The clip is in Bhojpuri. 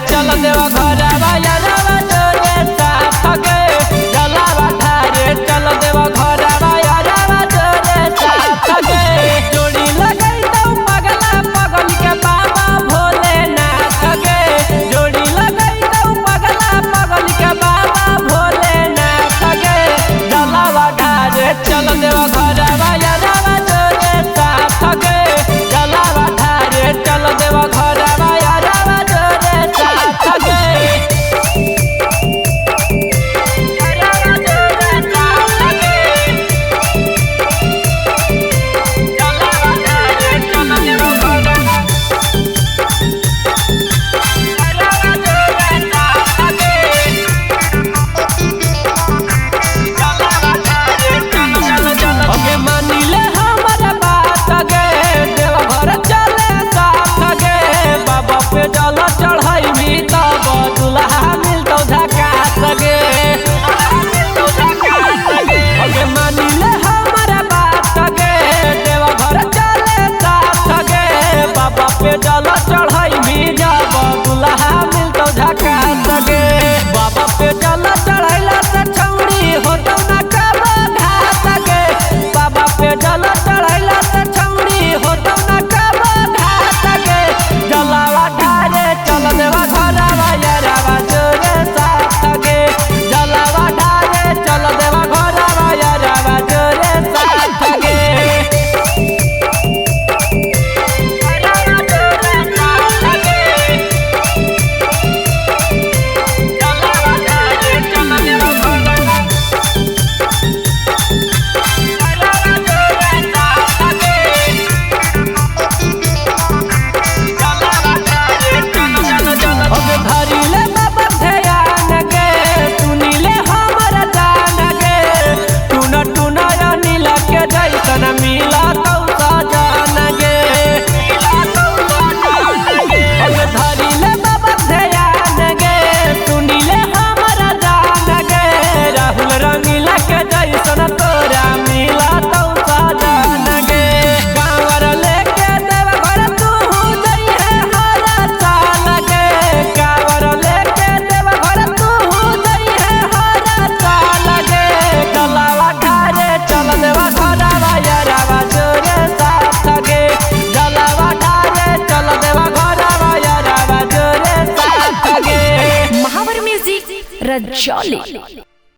चल देवा घरवा यारवा जोरे साथ गे जलावा ढारे चल देवा घरवा यारवा जोरे साथ गे जोड़ी लगाई तो पगला पगल के बाबा भोलेनाथ गे जोड़ी लगाई तो पगला पगल के बाबा भोलेनाथ गे जलावा ढारे चल देवा घरवा यारवा जोरे साथ गे जलावा ढारे चल देवा घरवा यारवा जोरे साथ गे जला चढ़ाई भी जब दुल्हा मिलतो झका सगे बाबा पे जला चढ़ाइला से छौड़ी होतो ना कब घा सगे बाबा पे जला चढ़ाइला से छौड़ी होतो ना कब घा सगे जलावा ढारे चल देवा घरवा यारवा जोरे साथ गे जलावा ढारे चल देवा घरवा यारवा जोरे साथ गे Rajali.